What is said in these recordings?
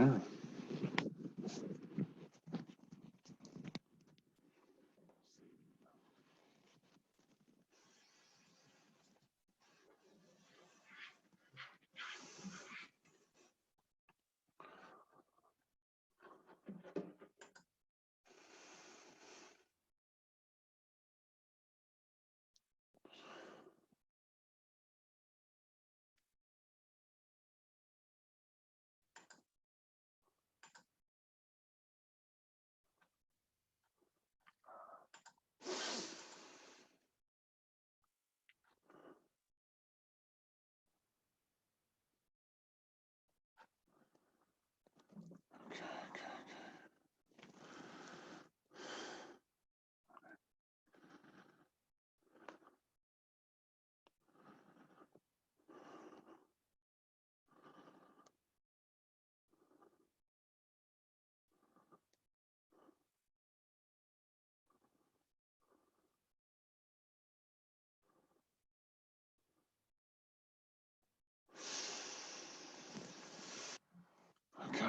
Okay. Okay.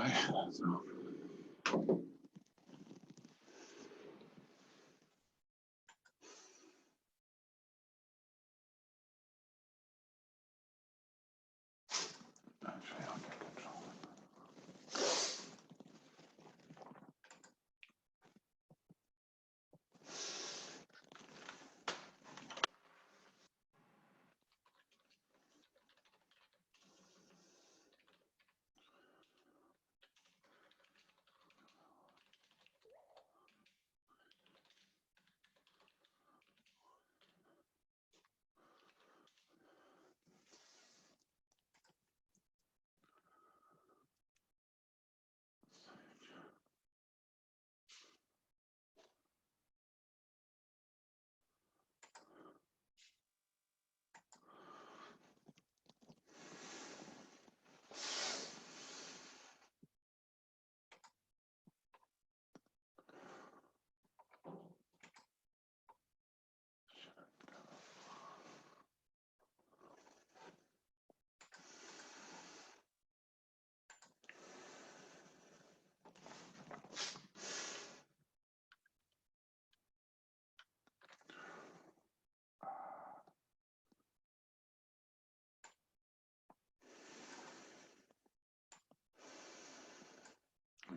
Actually, I'll get control.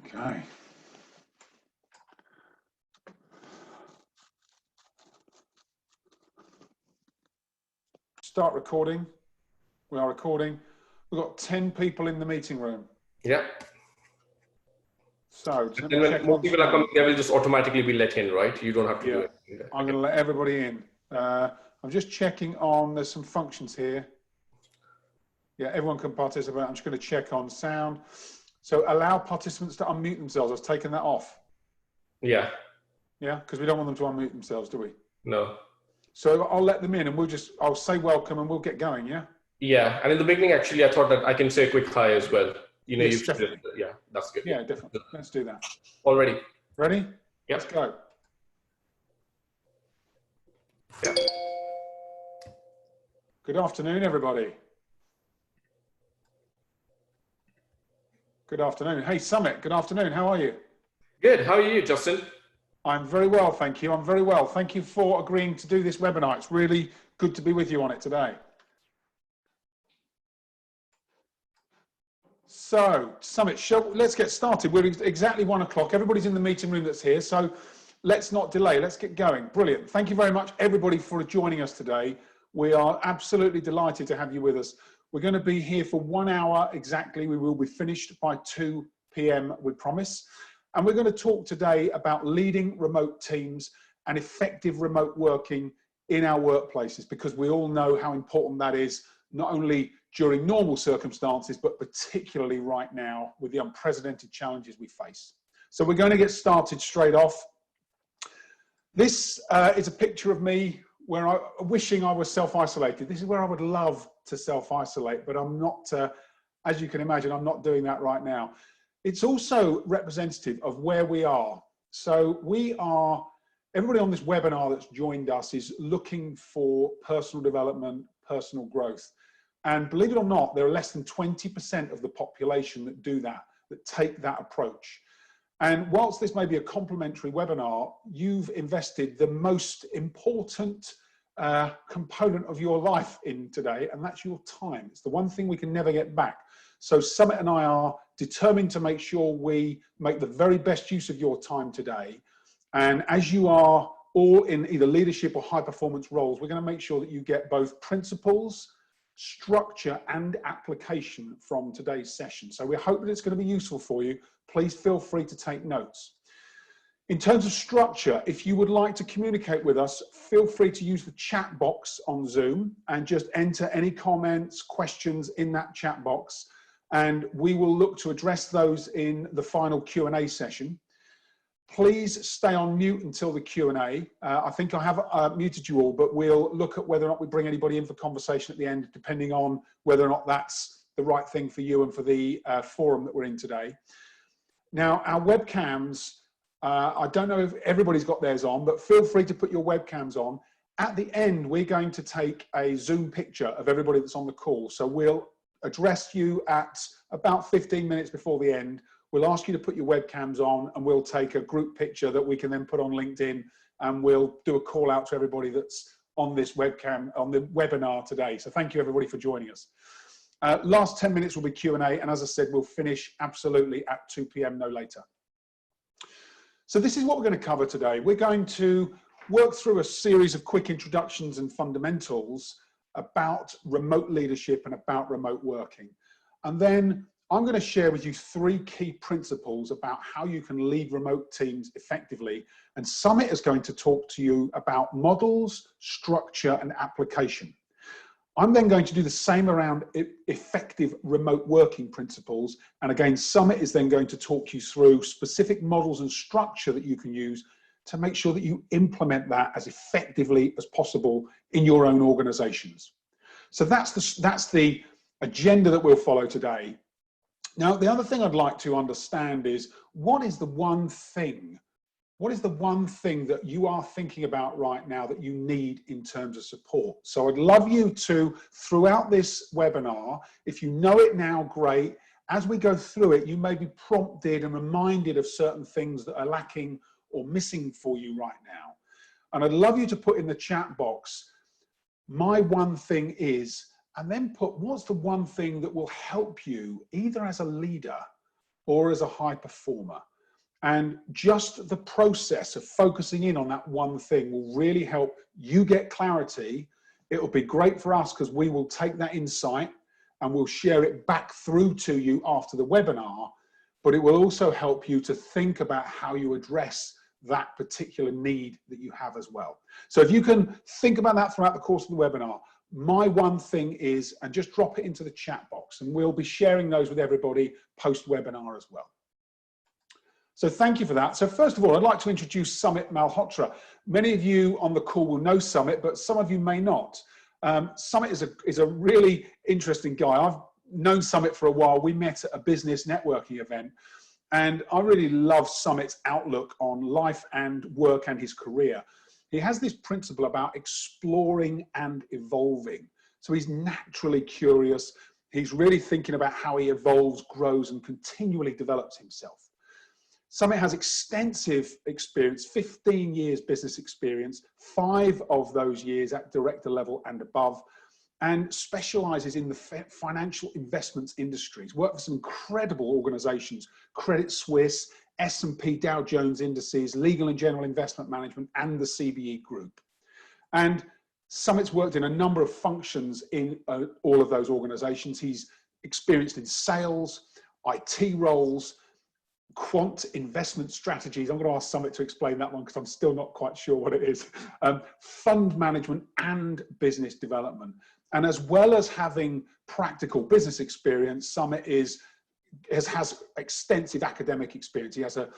Okay. Start recording. We are recording. We've got 10 people in the meeting room. Yeah. So And when more people are coming, they will just automatically be let in, right? You don't have to do it. I'm going to let everybody in. I'm just checking on, there's some functions here. Yeah, everyone can participate. I'm just going to check on sound. So allow participants to unmute themselves. I've taken that off. Yeah. Yeah, because we don't want them to unmute themselves, do we? No. So I'll let them in and I'll say welcome and we'll get going, yeah? Yeah, and in the beginning, actually, I thought that I can say a quick hi as well. You know, yes, definitely. Yeah, that's good. Yeah, definitely. Let's do that. All ready? Ready? Yeah. Let's go. Yeah. Good afternoon, everybody. Good afternoon. Hey, Sumit, good afternoon. How are you? Good. How are you, Justin? I'm very well, thank you. I'm very well. Thank you for agreeing to do this webinar. It's really good to be with you on it today. So, Sumit, let's get started. We're exactly 1 o'clock. Everybody's in the meeting room that's here, so let's not delay. Let's get going. Brilliant. Thank you very much, everybody, for joining us today. We are absolutely delighted to have you with us. We're going to be here for 1 hour exactly. We will be finished by 2 p.m, we promise. And we're going to talk today about leading remote teams and effective remote working in our workplaces, because we all know how important that is, not only during normal circumstances, but particularly right now with the unprecedented challenges we face. So we're going to get started straight off. This is a picture of me where wishing I was self-isolated. This is where I would love to self-isolate, but I'm not, as you can imagine, I'm not doing that right now. It's also representative of where we are. So everybody on this webinar that's joined us is looking for personal development, personal growth. And believe it or not, there are less than 20% of the population that do that. that take that approach. And whilst this may be a complimentary webinar, you've invested the most important component of your life in today, and that's your time. It's the one thing we can never get back. So Sumit and I are determined to make sure we make the very best use of your time today. And as you are all in either leadership or high performance roles, we're going to make sure that you get both principles, structure and application from today's session. So we hope that it's going to be useful for you. Please feel free to take notes. In terms of structure, if you would like to communicate with us, feel free to use the chat box on Zoom and just enter any comments, questions in that chat box, and we will look to address those in the final Q&A session. Please stay on mute until the Q&A. I think I have muted you all, but we'll look at whether or not we bring anybody in for conversation at the end, depending on whether or not that's the right thing for you and for the forum that we're in today. Now, our webcams, I don't know if everybody's got theirs on, but feel free to put your webcams on. At the end, we're going to take a Zoom picture of everybody that's on the call. So we'll address you at about 15 minutes before the end. We'll ask you to put your webcams on and we'll take a group picture that we can then put on LinkedIn, and we'll do a call out to everybody that's on this webcam, on the webinar today. So thank you everybody for joining us. Last 10 minutes will be Q&A, and as I said, we'll finish absolutely at 2 p.m. no later. So this is what we're going to cover today. We're going to work through a series of quick introductions and fundamentals about remote leadership and about remote working. And then I'm going to share with you 3 key principles about how you can lead remote teams effectively. And Sumit is going to talk to you about models, structure, and application. I'm then going to do the same around effective remote working principles. And again, Sumit is then going to talk you through specific models and structure that you can use to make sure that you implement that as effectively as possible in your own organizations. So that's the agenda that we'll follow today. Now, the other thing I'd like to understand is what is the one thing that you are thinking about right now that you need in terms of support? So I'd love you to, throughout this webinar, if you know it now, great. As we go through it, you may be prompted and reminded of certain things that are lacking or missing for you right now. And I'd love you to put in the chat box, my one thing is, and then put what's the one thing that will help you either as a leader or as a high performer. And just the process of focusing in on that one thing will really help you get clarity. It'll be great for us because we will take that insight and we'll share it back through to you after the webinar, but it will also help you to think about how you address that particular need that you have as well. So if you can think about that throughout the course of the webinar, my one thing is, and just drop it into the chat box, and we'll be sharing those with everybody post-webinar as well. So thank you for that. So first of all, I'd like to introduce Sumit Malhotra. Many of you on the call will know Sumit, but some of you may not. Sumit is a really interesting guy. I've known Sumit for a while. We met at a business networking event, and I really love Sumit's outlook on life and work and his career. He has this principle about exploring and evolving. So he's naturally curious. He's really thinking about how he evolves, grows, and continually develops himself. Sumit has extensive experience, 15 years business experience, 5 of those years at director level and above, and specializes in the financial investments industries. Worked for some incredible organizations, Credit Suisse, S&P Dow Jones Indices, Legal and General Investment Management, and the CBE Group. And Sumit's worked in a number of functions in all of those organizations. He's experienced in sales, IT roles, quant investment strategies. I'm going to ask Sumit to explain that one because I'm still not quite sure what it is. Fund management and business development. And as well as having practical business experience, Sumit has extensive academic experience. He has a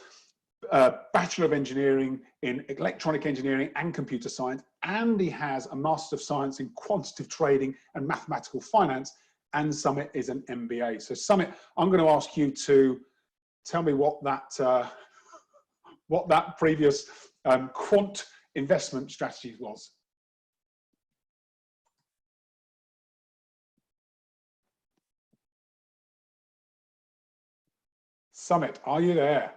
Bachelor of Engineering in Electronic Engineering and Computer Science, and he has a Master of Science in Quantitative Trading and Mathematical Finance, and Sumit is an MBA. So Sumit, I'm going to ask you to tell me what that previous quant investment strategy was. Sumit, are you there?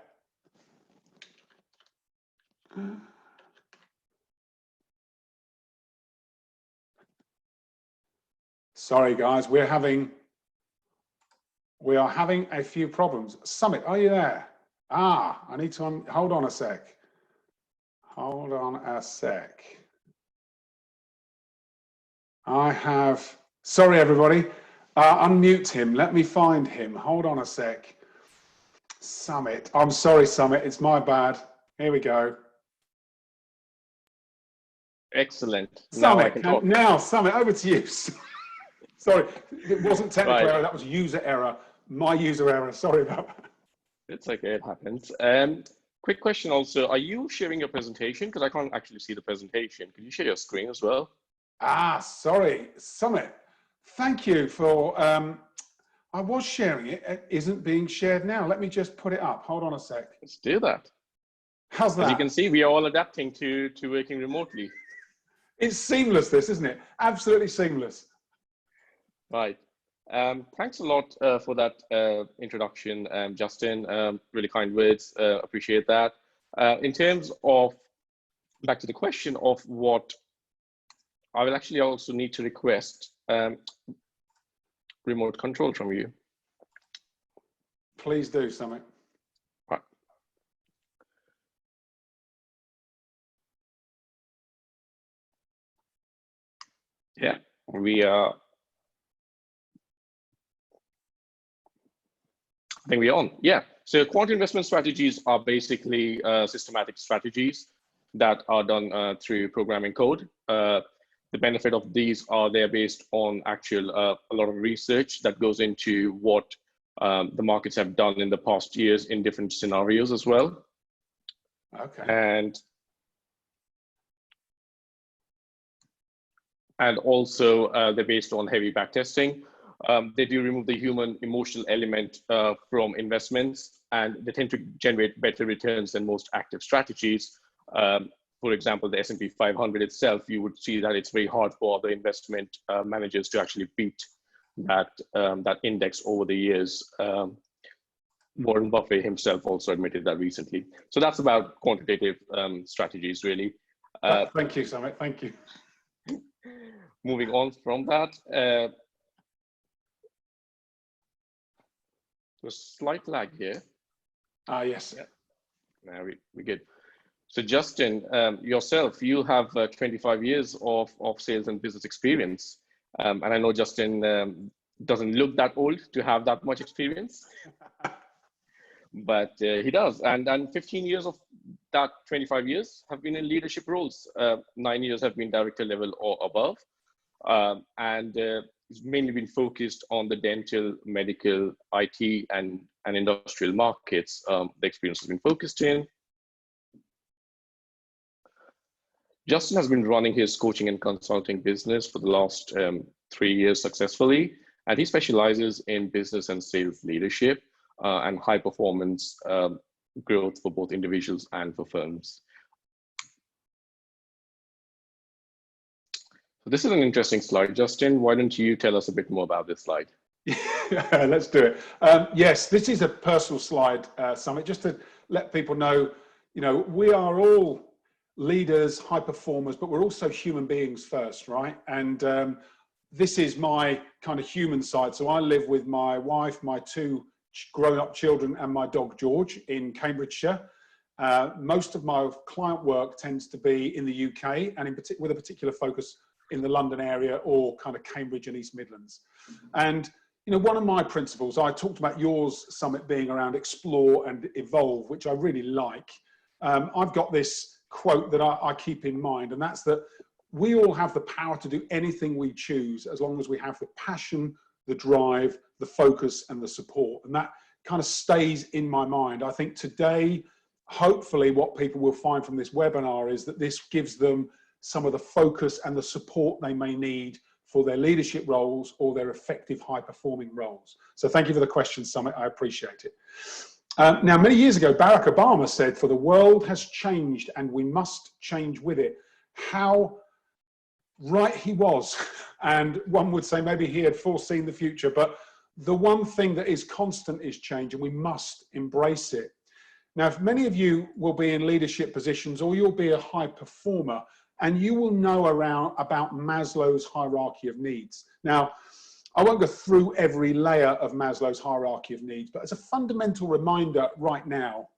Sorry, guys, we are having a few problems. Sumit, are you there? Ah, I need to, hold on a sec. Hold on a sec. Sorry, everybody. Unmute him. Let me find him. Hold on a sec. Sumit. I'm sorry, Sumit. It's my bad. Here we go. Excellent. Sumit, now, Sumit, over to you. Sorry, it wasn't technical error. That was user error. My user error. Sorry about that. It's okay. It happens. Quick question also. Are you sharing your presentation? Because I can't actually see the presentation. Can you share your screen as well? Ah, sorry, Sumit. Thank you for, I was sharing it. It isn't being shared now. Let me just put it up. Hold on a sec. Let's do that. How's that? As you can see, we are all adapting to working remotely. It's seamless, this, isn't it? Absolutely seamless. Right. Thanks a lot for that introduction, Justin. Really kind words. Appreciate that. In terms of, back to the question of what I will actually also need to request remote control from you. Please do, Sumit. Right. Yeah, we are. I think we're on. Yeah. So quant investment strategies are basically systematic strategies that are done through programming code. The benefit of these are they're based on actual a lot of research that goes into what the markets have done in the past years in different scenarios as well. Okay. And also they're based on heavy backtesting. They do remove the human emotional element from investments, and they tend to generate better returns than most active strategies. For example, the S&P 500 itself, you would see that it's very hard for other investment managers to actually beat that index over the years. Warren Buffett himself also admitted that recently. So that's about quantitative strategies, really. Thank you, Sumit. Thank you. Moving on from that, there's a slight lag here. Yes. Yeah. Now we're good. So Justin, yourself, you have 25 years of sales and business experience. And I know Justin doesn't look that old to have that much experience, but he does. And 15 years of that 25 years have been in leadership roles. 9 years have been director level or above. And it's mainly been focused on the dental, medical, IT, and industrial markets. The experience has been focused in. Justin has been running his coaching and consulting business for the last 3 years successfully, and he specializes in business and sales leadership and high performance growth for both individuals and for firms. So this is an interesting slide. Justin, why don't you tell us a bit more about this slide? Let's do it. Yes, this is a personal slide, Sumit, just to let people know, we are all leaders, high performers, but we're also human beings first, right? And this is my kind of human side. So I live with my wife, my 2 grown-up children, and my dog George in Cambridgeshire. Most of my client work tends to be in the UK, and with a particular focus in the London area or kind of Cambridge and East Midlands. And one of my principles, I talked about yours, Sumit, being around explore and evolve, which I really like. I've got this quote that I keep in mind, and that's that we all have the power to do anything we choose as long as we have the passion, the drive, the focus, and the support. And that kind of stays in my mind. I think today, hopefully what people will find from this webinar is that this gives them some of the focus and the support they may need for their leadership roles or their effective high-performing roles. So thank you for the question, Sumit. I appreciate it. Now, many years ago, Barack Obama said, "For the world has changed and we must change with it." How right he was. And one would say maybe he had foreseen the future, but the one thing that is constant is change, and we must embrace it. Now, if many of you will be in leadership positions, or you'll be a high performer, and you will know about Maslow's hierarchy of needs. Now, I won't go through every layer of Maslow's hierarchy of needs, but as a fundamental reminder right now,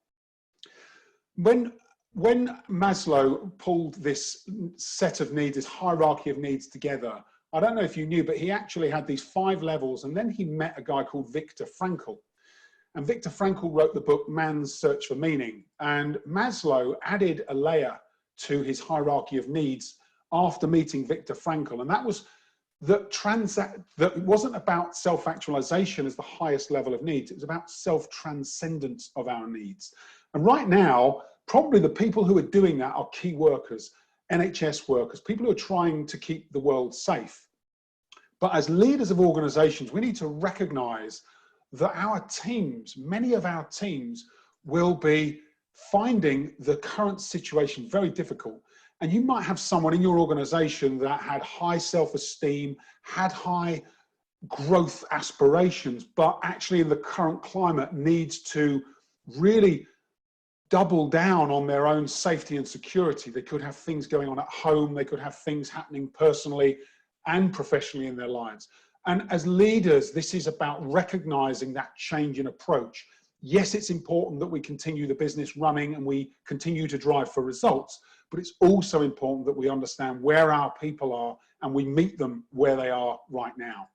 when Maslow pulled this set of needs, this hierarchy of needs together, I don't know if you knew, but he actually had these 5 levels, and then he met a guy called Viktor Frankl. And Viktor Frankl wrote the book, Man's Search for Meaning. And Maslow added a layer to his hierarchy of needs after meeting Viktor Frankl. And that was that it wasn't about self-actualization as the highest level of needs. It was about self-transcendence of our needs. And right now, probably the people who are doing that are key workers, NHS workers, people who are trying to keep the world safe. But as leaders of organizations, we need to recognize that our teams, many of our teams, will be finding the current situation very difficult. And you might have someone in your organization that had high self-esteem, had high growth aspirations, but actually in the current climate needs to really double down on their own safety and security. They could have things going on at home, they could have things happening personally and professionally in their lives. And as leaders, this is about recognizing that change in approach. Yes, it's important that we continue the business running and we continue to drive for results, but it's also important that we understand where our people are and we meet them where they are right now.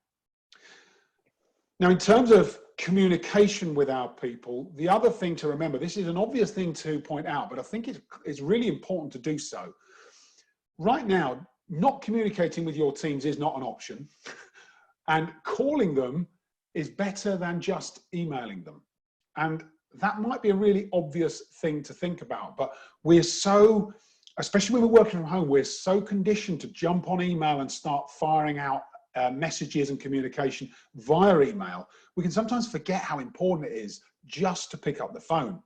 Now, in terms of communication with our people, the other thing to remember, this is an obvious thing to point out, but I think it's really important to do so. Right now, not communicating with your teams is not an option. And calling them is better than just emailing them. And that might be a really obvious thing to think about, but we're so, especially when we're working from home, we're so conditioned to jump on email and start firing out messages and communication via email. We can sometimes forget how important it is just to pick up the phone.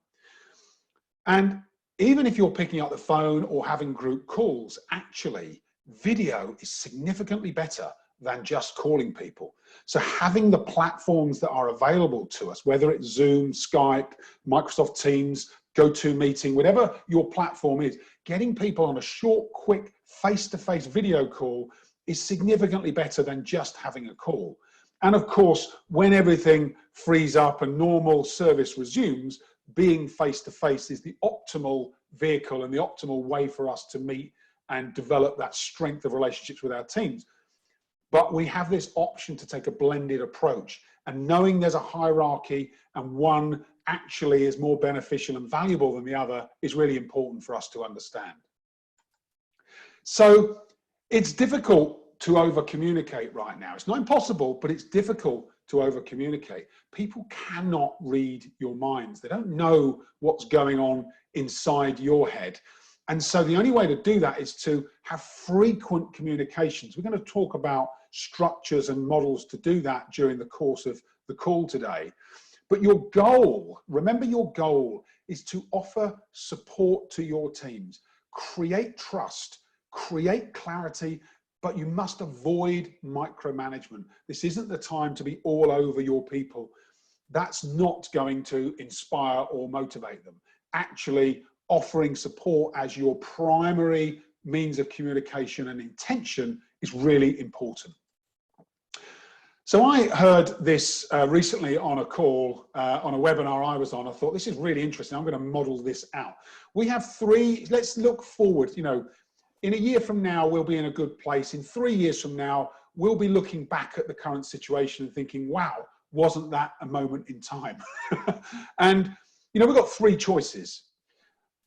And even if you're picking up the phone or having group calls, actually, video is significantly better than just calling people. So having the platforms that are available to us, whether it's Zoom, Skype, Microsoft Teams, GoToMeeting, whatever your platform is, getting people on a short, quick, face-to-face video call is significantly better than just having a call. And of course, when everything frees up and normal service resumes, being face-to-face is the optimal vehicle and the optimal way for us to meet and develop that strength of relationships with our teams. But we have this option to take a blended approach, and knowing there's a hierarchy and one actually is more beneficial and valuable than the other is really important for us to understand. So it's difficult to over communicate right now. It's not impossible, but it's difficult to over communicate. People cannot read your minds. They don't know what's going on inside your head. And so the only way to do that is to have frequent communications. We're going to talk about structures and models to do that during the course of the call today. But your goal, remember your goal, is to offer support to your teams, create trust, create clarity, but you must avoid micromanagement. This isn't the time to be all over your people. That's not going to inspire or motivate them. Actually, offering support as your primary means of communication and intention is really important. So I heard this recently on a call, on a webinar I was on. I thought, this is really interesting. I'm going to model this out. We have 3, let's look forward. You know, in a year from now, we'll be in a good place. In 3 years from now, we'll be looking back at the current situation and thinking, wow, wasn't that a moment in time? And, you know, we've got 3 choices.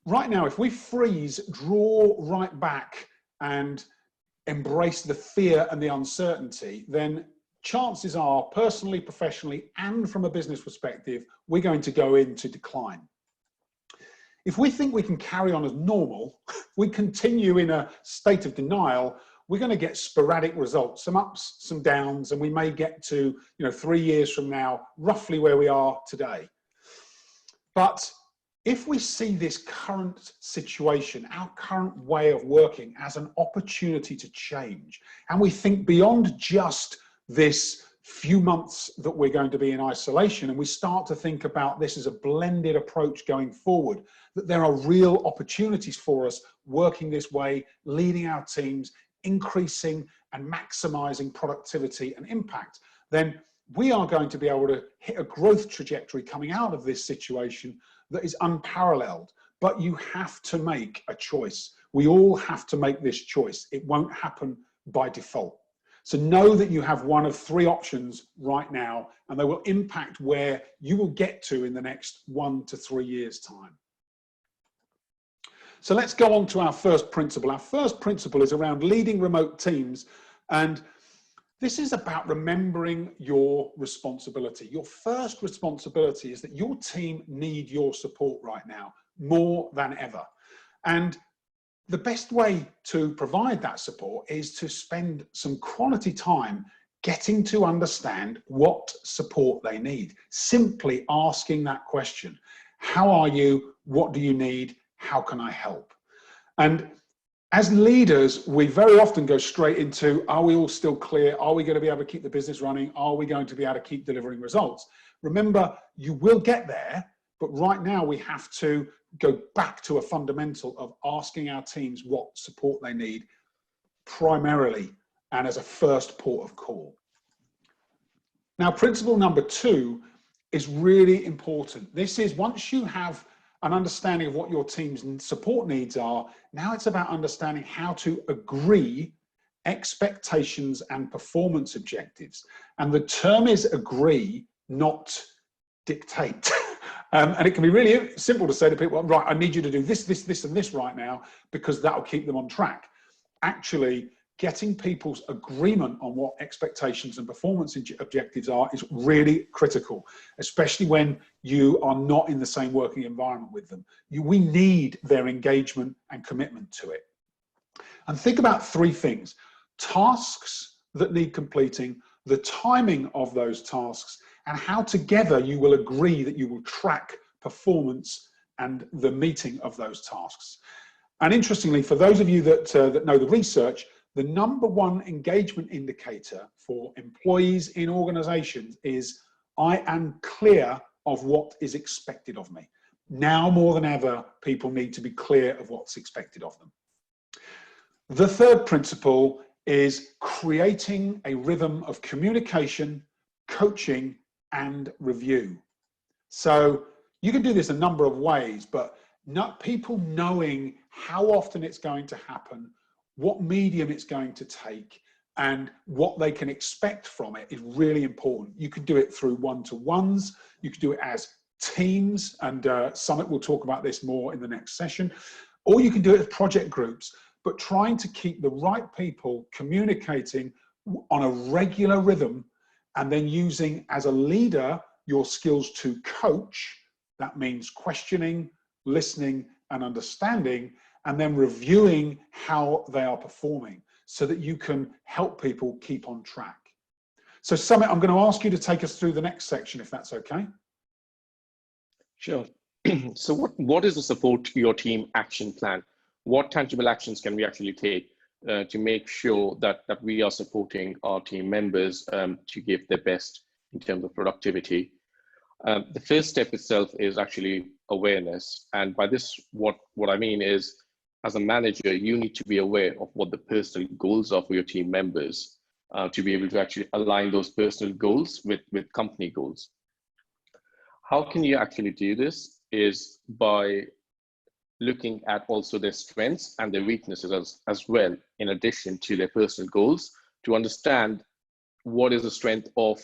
Right now, if we freeze, draw right back and embrace the fear and the uncertainty, then chances are, personally, professionally, and from a business perspective, we're going to go into decline. If we think we can carry on as normal, we continue in a state of denial, we're going to get sporadic results, some ups, some downs, and we may get to, 3 years from now, roughly where we are today. But if we see this current situation, our current way of working as an opportunity to change, and we think beyond just this few months that we're going to be in isolation, and we start to think about this as a blended approach going forward, that there are real opportunities for us working this way, leading our teams, increasing and maximizing productivity and impact, then we are going to be able to hit a growth trajectory coming out of this situation that is unparalleled. But you have to make a choice. We all have to make this choice. It won't happen by default. So know that you have one of three options right now, and they will impact where you will get to in the next 1 to 3 years' time. So let's go on to our first principle. Our first principle is around leading remote teams, and this is about remembering your responsibility. Your first responsibility is that your team need your support right now, more than ever. And the best way to provide that support is to spend some quality time getting to understand what support they need. Simply asking that question. How are you? What do you need? How can I help? And as leaders, we very often go straight into, are we all still clear? Are we going to be able to keep the business running? Are we going to be able to keep delivering results? Remember, you will get there, but right now we have to go back to a fundamental of asking our teams what support they need primarily and as a first port of call. Now, principle number 2 is really important. This is once you have an understanding of what your team's support needs are, now it's about understanding how to agree expectations and performance objectives. And the term is agree, not dictate. And it can be really simple to say to people, right, I need you to do this, this, this, and this right now, because that'll keep them on track. Actually, getting people's agreement on what expectations and performance objectives are is really critical, especially when you are not in the same working environment with them. We need their engagement and commitment to it. And think about 3 things: tasks that need completing, the timing of those tasks, and how together you will agree that you will track performance and the meeting of those tasks. And interestingly, for those of you that know the research, the number 1 engagement indicator for employees in organizations is, I am clear of what is expected of me. Now more than ever, people need to be clear of what's expected of them. The third principle is creating a rhythm of communication, coaching, and review. So you can do this a number of ways, but people knowing how often it's going to happen, what medium it's going to take, and what they can expect from it is really important. You can do it through one-to-ones, you can do it as teams, and Sumit will talk about this more in the next session, or you can do it as project groups, but trying to keep the right people communicating on a regular rhythm, and then using as a leader your skills to coach. That means questioning, listening, and understanding, and then reviewing how they are performing so that you can help people keep on track. So Sumit, I'm going to ask you to take us through the next section, if that's okay. Sure. So what is the support to your team action plan? What tangible actions can we actually take to make sure that we are supporting our team members to give their best in terms of productivity? The first step itself is actually awareness. And by this, what I mean is, as a manager, you need to be aware of what the personal goals are for your team members to be able to actually align those personal goals with company goals. How can you actually do this is by looking at also their strengths and their weaknesses as well, in addition to their personal goals, to understand what is the strength of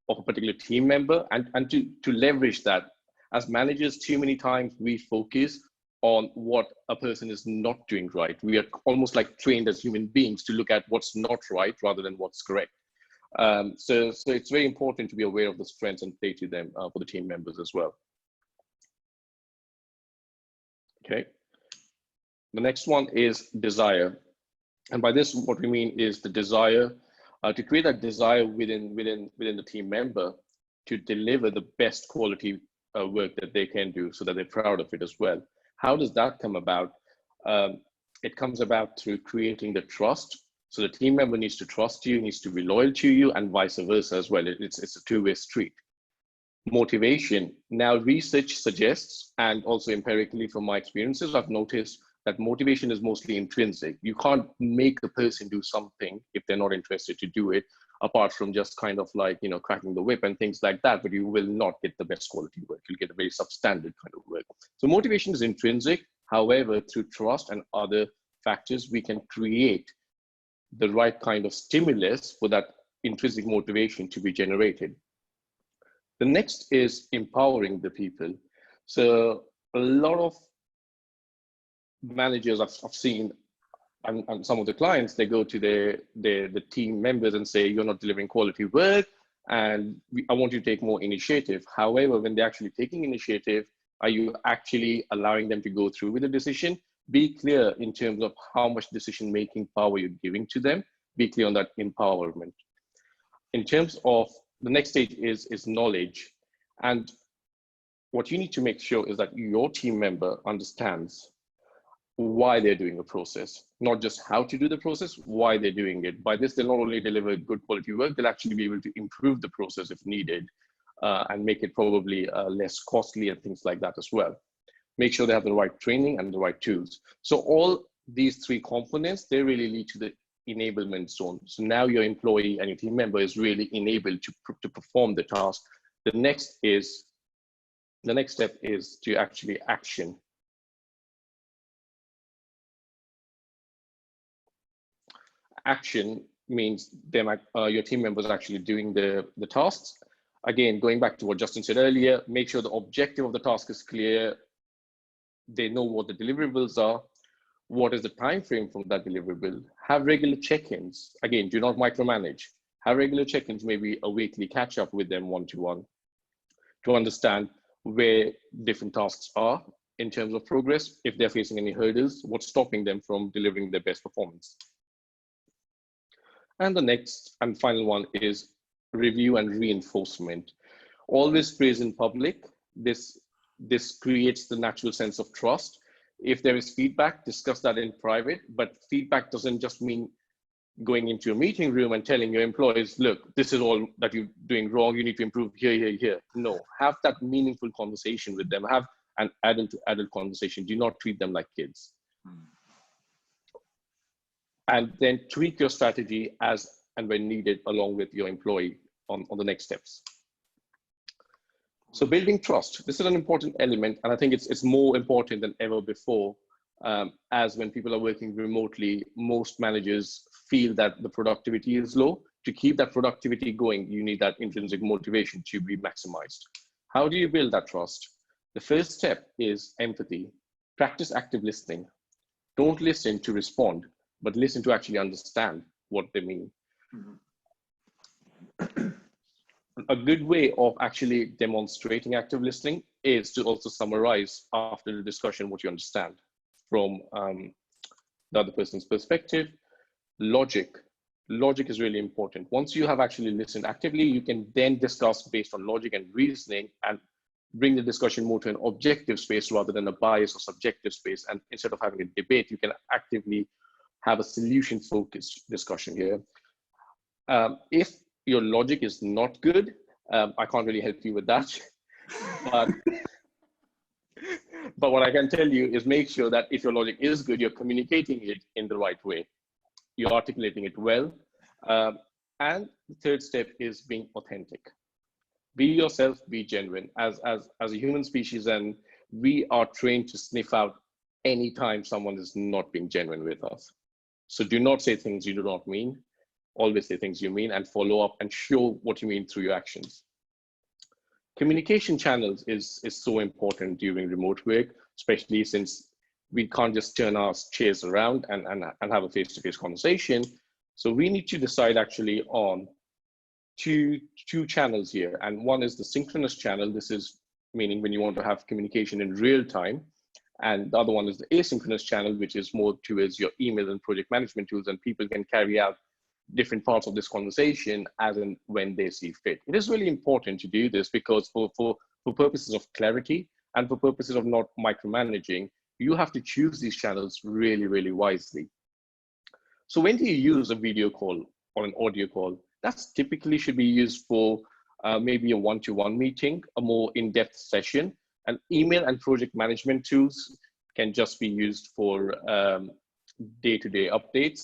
a particular team member and to leverage that. As managers, too many times we focus on what a person is not doing right. We are almost like trained as human beings to look at what's not right rather than what's correct. So it's very important to be aware of the strengths and play to them for the team members as well. Okay. The next one is desire. And by this, what we mean is the desire to create that desire within the team member to deliver the best quality work that they can do so that they're proud of it as well. How does that come about? It comes about through creating the trust So the team member needs to trust you, needs to be loyal to you, and vice versa as well. It's a two-way street. Motivation. Now, research suggests, and also empirically from my experiences, I've noticed that motivation is mostly intrinsic. You can't make a person do something if they're not interested to do it, apart from just kind of like, you know, cracking the whip and things like that, but you will not get the best quality work. You'll get a very substandard kind of work. So motivation is intrinsic. However, through trust and other factors, we can create the right kind of stimulus for that intrinsic motivation to be generated. The next is empowering the people. So a lot of managers I've seen, and some of the clients, they go to the team members and say, you're not delivering quality work, and I want you to take more initiative. However, when they're actually taking initiative, are you actually allowing them to go through with the decision? Be clear in terms of how much decision-making power you're giving to them. Be clear on that empowerment. In terms of the next stage is knowledge. And what you need to make sure is that your team member understands why they're doing the process, not just how to do the process, why they're doing it. By this, they'll not only deliver good quality work, they'll actually be able to improve the process if needed, and make it probably less costly and things like that as well. Make sure they have the right training and the right tools. So all these three components, they really lead to the enablement zone. So now your employee and your team member is really enabled to perform the task. The next step is to actually action. Action means your team members actually doing the tasks. Again, going back to what Justin said earlier, make sure the objective of the task is clear. They know what the deliverables are. What is the time frame from that deliverable? Have regular check-ins. Again, do not micromanage. Have regular check-ins, maybe a weekly catch-up with them one-to-one to understand where different tasks are in terms of progress, if they're facing any hurdles, what's stopping them from delivering their best performance. And the next and final one is review and reinforcement. Always praise in public. This creates the natural sense of trust. If there is feedback, discuss that in private, but feedback doesn't just mean going into a meeting room and telling your employees, look, this is all that you're doing wrong, you need to improve here, here, here. No, have that meaningful conversation with them. Have an adult-to-adult conversation. Do not treat them like kids. And then tweak your strategy as and when needed along with your employee on the next steps. So building trust, this is an important element, and I think it's more important than ever before, as when people are working remotely, most managers feel that the productivity is low. To keep that productivity going, you need that intrinsic motivation to be maximized. How do you build that trust? The first step is empathy. Practice active listening. Don't listen to respond, but listen to actually understand what they mean. A good way of actually demonstrating active listening is to also summarize after the discussion what you understand from the other person's perspective. Logic is really important. Once you have actually listened actively, you can then discuss based on logic and reasoning and bring the discussion more to an objective space rather than a bias or subjective space. And instead of having a debate, you can actively have a solution-focused discussion here. If your logic is not good, I can't really help you with that. But what I can tell you is make sure that if your logic is good, you're communicating it in the right way. You're articulating it well. And the third step is being authentic. Be yourself, be genuine. As a human species, and we are trained to sniff out anytime someone is not being genuine with us. So do not say things you do not mean. Always say things you mean and follow up and show what you mean through your actions. Communication channels is so important during remote work, especially since we can't just turn our chairs around and have a face-to-face conversation. So we need to decide actually on two channels here. And one is the synchronous channel. This is meaning when you want to have communication in real time. And the other one is the asynchronous channel, which is more towards your email and project management tools, and people can carry out different parts of this conversation as and when they see fit. It is really important to do this because for purposes of clarity and for purposes of not micromanaging, you have to choose these channels really, really wisely. So when do you use a video call or an audio call? That's typically should be used for maybe a one-to-one meeting, a more in-depth session. And email and project management tools can just be used for day-to-day updates.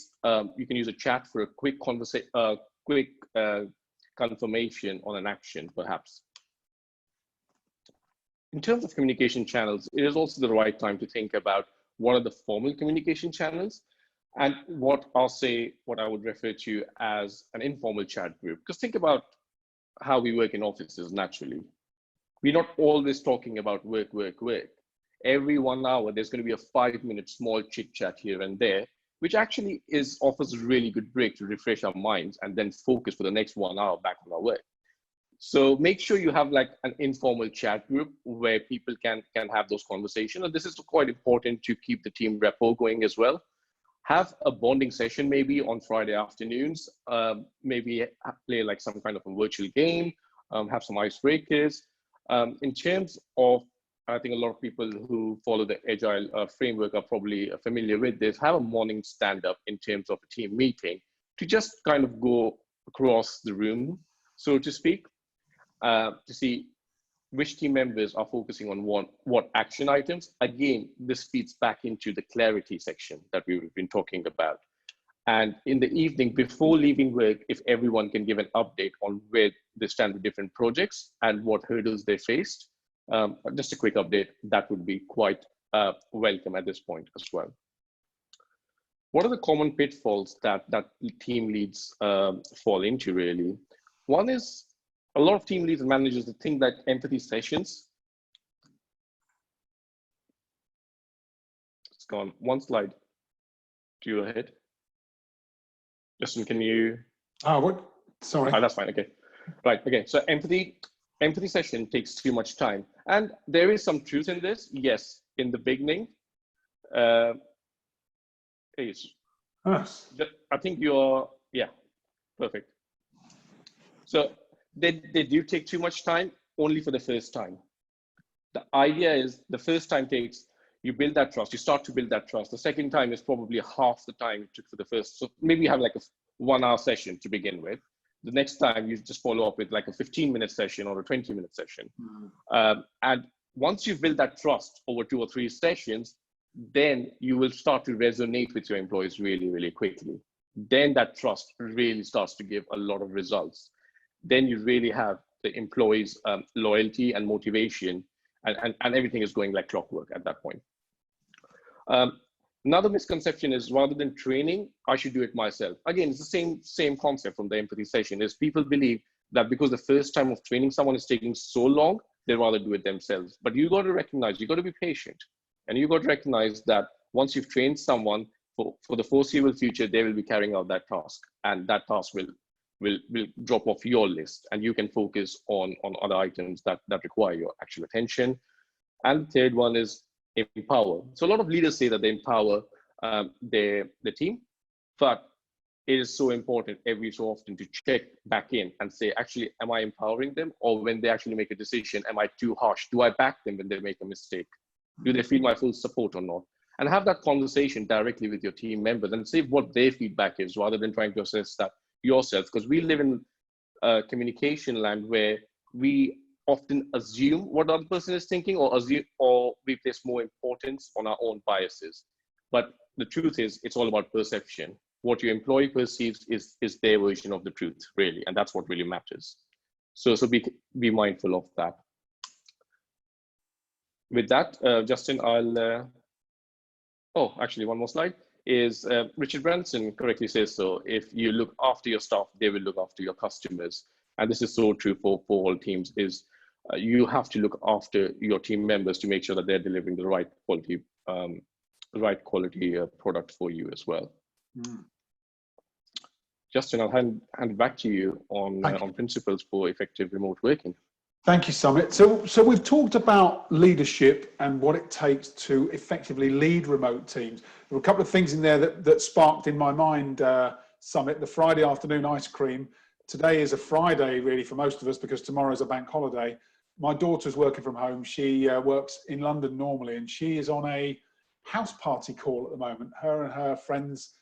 You can use a chat for a quick conversation, quick confirmation on an action, perhaps. In terms of communication channels, it is also the right time to think about what are the formal communication channels and what I would refer to as an informal chat group. Because think about how we work in offices naturally. We're not always talking about work, work, work. Every 1 hour, there's going to be a 5-minute small chit chat here and there, which actually offers a really good break to refresh our minds and then focus for the next 1 hour back on our work. So make sure you have like an informal chat group where people can have those conversations. And this is quite important to keep the team rapport going as well. Have a bonding session maybe on Friday afternoons, maybe play like some kind of a virtual game, have some icebreakers. In terms of, I think a lot of people who follow the Agile framework are probably familiar with this, have a morning stand-up in terms of a team meeting to just kind of go across the room, so to speak, to see which team members are focusing on what action items. Again, this feeds back into the clarity section that we've been talking about. And in the evening, before leaving work, if everyone can give an update on where they stand with different projects and what hurdles they faced, just a quick update, that would be quite welcome at this point as well. What are the common pitfalls that team leads fall into really? One is a lot of team leads and managers that think that empathy sessions, it's gone, one slide to your head. Justin, can you? Oh, what? Sorry. Oh, that's fine. Okay. Right. Okay. So empathy session takes too much time. And there is some truth in this. Yes. In the beginning, please. Yes. I think you're, yeah, perfect. So they do take too much time only for the first time. The idea is the first time you build that trust, you start to build that trust. The second time is probably half the time it took for the first. So maybe you have like a 1 hour session to begin with. The next time you just follow up with like a 15-minute session or a 20-minute session. And once you've built that trust over 2 or 3 sessions, then you will start to resonate with your employees really, really quickly. Then that trust really starts to give a lot of results. Then you really have the employees' loyalty and motivation, and everything is going like clockwork at that point. Another misconception is rather than training, I should do it myself. Again, it's the same concept from the empathy session, is people believe that because the first time of training someone is taking so long, they'd rather do it themselves. But you got to recognize, you got to be patient. And you got to recognize that once you've trained someone for the foreseeable future, they will be carrying out that task. And that task will drop off your list, and you can focus on other items that require your actual attention. And the third one is empower. So a lot of leaders say that they empower their team, but it is so important every so often to check back in and say, actually, am I empowering them? Or when they actually make a decision, am I too harsh? Do I back them when they make a mistake? Do they feel my full support or not? And have that conversation directly with your team members and see what their feedback is, rather than trying to assess that yourself. Because we live in communication land where we often assume what the other person is thinking, or we place more importance on our own biases. But the truth is, it's all about perception. What your employee perceives is their version of the truth, really, and that's what really matters. So be mindful of that. With that, Justin, I'll. Oh, actually, one more slide is Richard Branson correctly says so. If you look after your staff, they will look after your customers, and this is so true for all teams. You have to look after your team members to make sure that they're delivering the right quality product for you as well. Justin, I'll hand it back to you on principles for effective remote working. Thank you, Sumit. So we've talked about leadership and what it takes to effectively lead remote teams. There were a couple of things in there that sparked in my mind, Sumit, the Friday afternoon ice cream. Today is a Friday, really, for most of us, because tomorrow is a bank holiday. My daughter's working from home. She works in London normally, and she is on a house party call at the moment. Her and her friends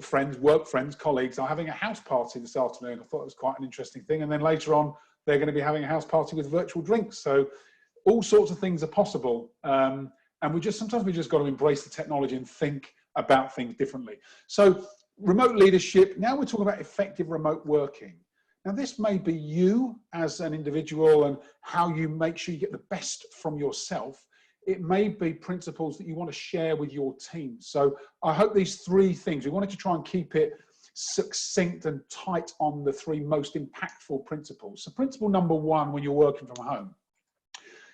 friends, work friends, colleagues are having a house party this afternoon. I thought it was quite an interesting thing. And then later on, they're going to be having a house party with virtual drinks. So all sorts of things are possible. And sometimes we just got to embrace the technology and think about things differently. So remote leadership, now we're talking about effective remote working. Now this may be you as an individual and how you make sure you get the best from yourself. It may be principles that you want to share with your team. So I hope these three things, we wanted to try and keep it succinct and tight on the three most impactful principles. So principle number one when you're working from home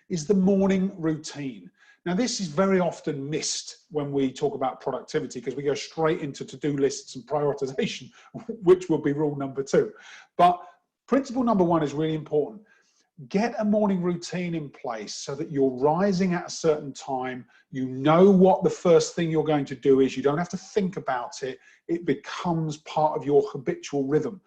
is the morning routine. Now this is very often missed when we talk about productivity because we go straight into to-do lists and prioritization, which will be rule number two. But principle number one is really important. Get a morning routine in place so that you're rising at a certain time. You know what the first thing you're going to do is. You don't have to think about it. It becomes part of your habitual rhythm.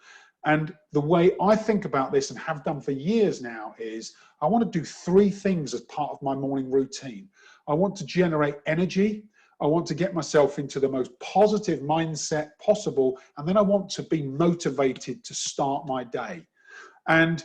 And the way I think about this and have done for years now is I want to do three things as part of my morning routine. I want to generate energy. I want to get myself into the most positive mindset possible. And then I want to be motivated to start my day. And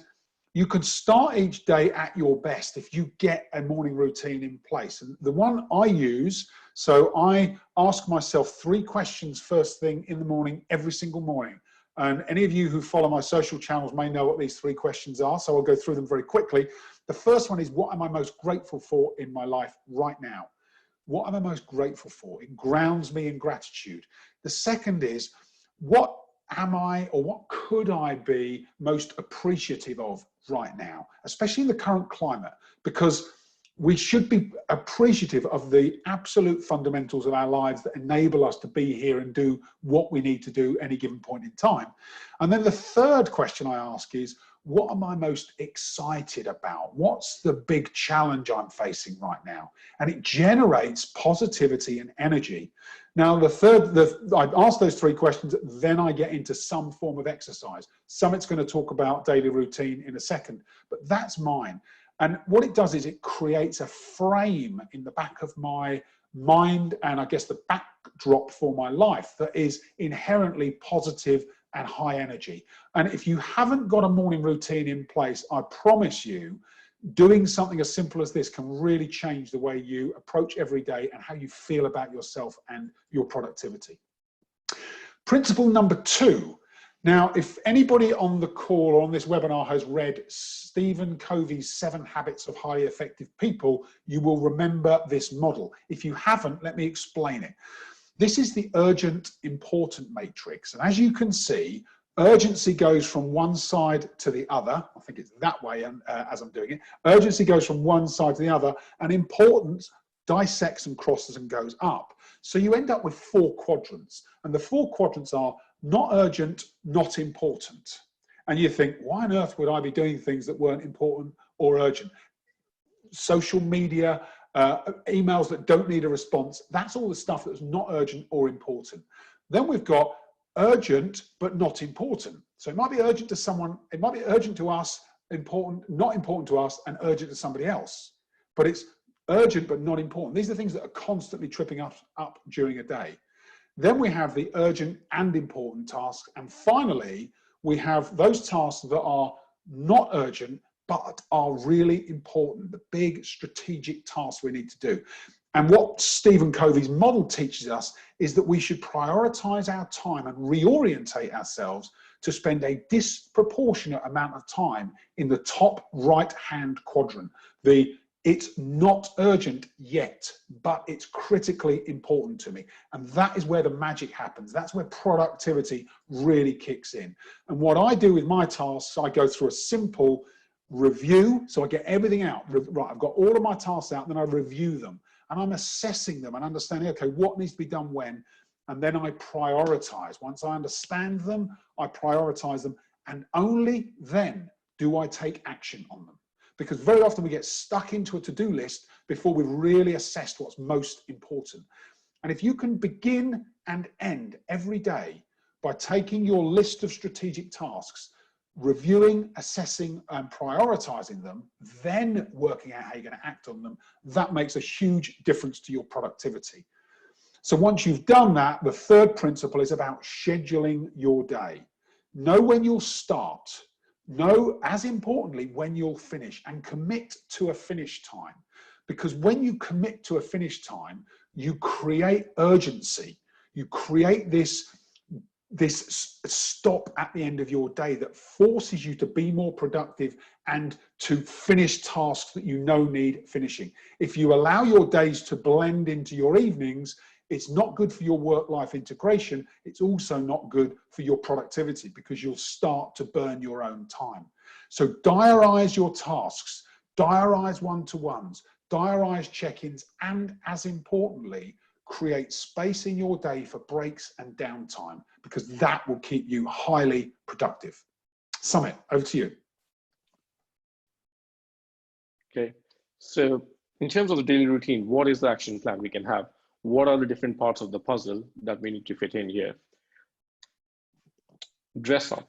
you can start each day at your best if you get a morning routine in place. And the one I use, so I ask myself three questions first thing in the morning, every single morning. And any of you who follow my social channels may know what these three questions are, so I'll go through them very quickly. The first one is, what am I most grateful for in my life right now? What am I most grateful for? It grounds me in gratitude. The second is, what am I, or what could I be most appreciative of right now, especially in the current climate? Because we should be appreciative of the absolute fundamentals of our lives that enable us to be here and do what we need to do any given point in time. And then the third question I ask is, what am I most excited about? What's the big challenge I'm facing right now? And it generates positivity and energy. Now, I ask those three questions, then I get into some form of exercise. Sumit's going to talk about daily routine in a second, but that's mine. And what it does is it creates a frame in the back of my mind and I guess the backdrop for my life that is inherently positive and high energy. And if you haven't got a morning routine in place, I promise you, doing something as simple as this can really change the way you approach every day and how you feel about yourself and your productivity. Principle number two. Now, if anybody on the call or on this webinar has read Stephen Covey's 7 Habits of Highly Effective People, you will remember this model. If you haven't, let me explain it. This is the urgent important matrix. And as you can see, urgency goes from one side to the other. I think it's that way as I'm doing it. Urgency goes from one side to the other, and importance dissects and crosses and goes up. So you end up with 4 quadrants. And the 4 quadrants are not urgent, not important. And you think, why on earth would I be doing things that weren't important or urgent? Social media, emails that don't need a response, that's all the stuff that's not urgent or important. Then we've got urgent but not important. So it might be urgent to someone, it might be urgent to us, important, not important to us, and urgent to somebody else. But it's urgent but not important. These are things that are constantly tripping us up during a day. Then we have the urgent and important tasks. And finally, we have those tasks that are not urgent, but are really important, the big strategic tasks we need to do. And what Stephen Covey's model teaches us is that we should prioritize our time and reorientate ourselves to spend a disproportionate amount of time in the top right-hand quadrant. It's not urgent yet, but it's critically important to me. And that is where the magic happens. That's where productivity really kicks in. And what I do with my tasks, I go through a simple review. So I get everything out. Right, I've got all of my tasks out, and then I review them. And I'm assessing them and understanding, okay, what needs to be done when? And then I prioritize. Once I understand them, I prioritize them. And only then do I take action on them. Because very often we get stuck into a to-do list before we've really assessed what's most important. And if you can begin and end every day by taking your list of strategic tasks, reviewing, assessing, and prioritizing them, then working out how you're going to act on them, that makes a huge difference to your productivity. So once you've done that, the third principle is about scheduling your day. Know when you'll start, know, as importantly, when you'll finish, and commit to a finish time. Because when you commit to a finish time, you create urgency. You create this stop at the end of your day that forces you to be more productive and to finish tasks that you know need finishing. If you allow your days to blend into your evenings, it's not good for your work-life integration. It's also not good for your productivity, because you'll start to burn your own time. So diarize your tasks, diarize one-to-ones, diarize check-ins, and as importantly, create space in your day for breaks and downtime, because that will keep you highly productive. Sumit, over to you. Okay, so in terms of the daily routine, what is the action plan we can have? What are the different parts of the puzzle that we need to fit in here? Dress up.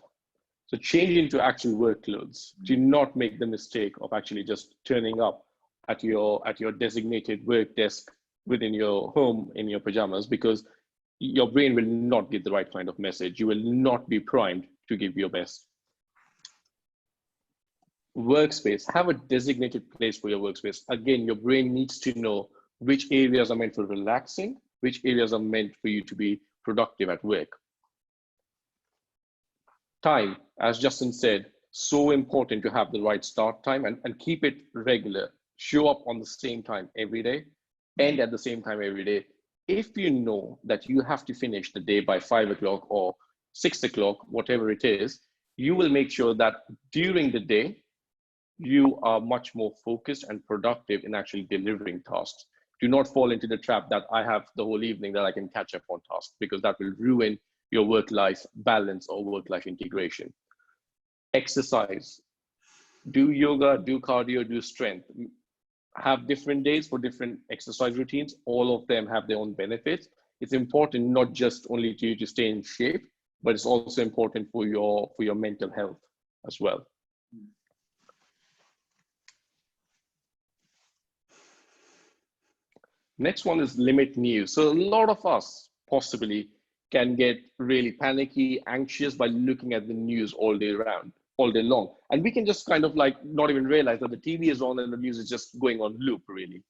So change into actual work clothes. Do not make the mistake of actually just turning up at your designated work desk within your home in your pajamas, because your brain will not get the right kind of message. You will not be primed to give your best. Workspace, have a designated place for your workspace. Again, your brain needs to know which areas are meant for relaxing, which areas are meant for you to be productive at work. Time, as Justin said, so important to have the right start time and keep it regular. Show up on the same time every day, end at the same time every day. If you know that you have to finish the day by 5 o'clock or 6 o'clock, whatever it is, you will make sure that during the day, you are much more focused and productive in actually delivering tasks. Do not fall into the trap that I have the whole evening that I can catch up on tasks, because that will ruin your work-life balance or work-life integration. Exercise, do yoga, do cardio, do strength. Have different days for different exercise routines. All of them have their own benefits. It's important not just only to you to stay in shape, but it's also important for your mental health as well. Next one is limit news. So a lot of us possibly can get really panicky, anxious by looking at the news all day long. And we can just kind of like not even realize that the TV is on and the news is just going on loop, really.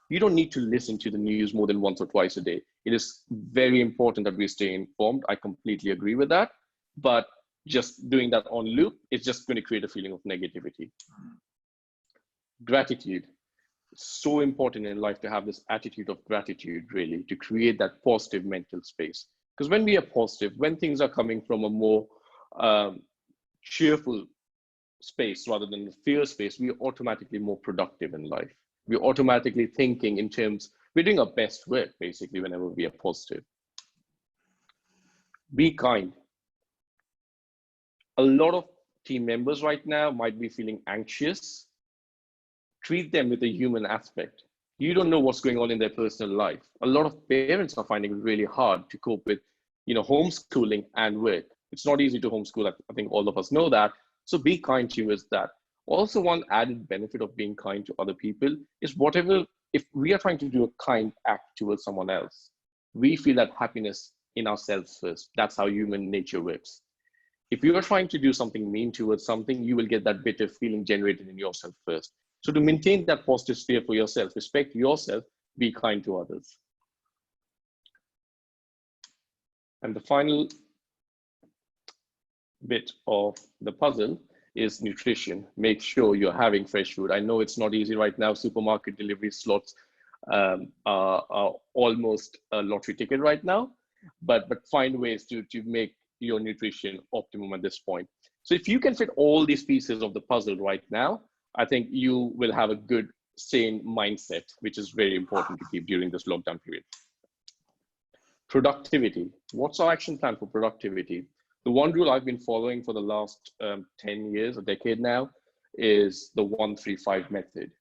You don't need to listen to the news more than once or twice a day. It is very important that we stay informed. I completely agree with that. But just doing that on loop is just going to create a feeling of negativity. Gratitude. So important in life to have this attitude of gratitude, really, to create that positive mental space. Because when we are positive, when things are coming from a more cheerful space rather than the fear space, we are automatically more productive in life. We're automatically thinking in terms, we're doing our best work, basically, whenever we are positive. Be kind. A lot of team members right now might be feeling anxious. Treat them with a human aspect. You don't know what's going on in their personal life. A lot of parents are finding it really hard to cope with, homeschooling and work. It's not easy to homeschool. I think all of us know that. So be kind towards that. Also, one added benefit of being kind to other people is if we are trying to do a kind act towards someone else, we feel that happiness in ourselves first. That's how human nature works. If you are trying to do something mean towards something, you will get that bitter feeling generated in yourself first. So to maintain that positive sphere for yourself, respect yourself, be kind to others. And the final bit of the puzzle is nutrition. Make sure you're having fresh food. I know it's not easy right now. Supermarket delivery slots are almost a lottery ticket right now, but find ways to make your nutrition optimum at this point. So if you can fit all these pieces of the puzzle right now, I think you will have a good, sane mindset, which is very important to keep during this lockdown period. Productivity. What's our action plan for productivity? The one rule I've been following for the last 10 years, a decade now, is the 1-3-5 method.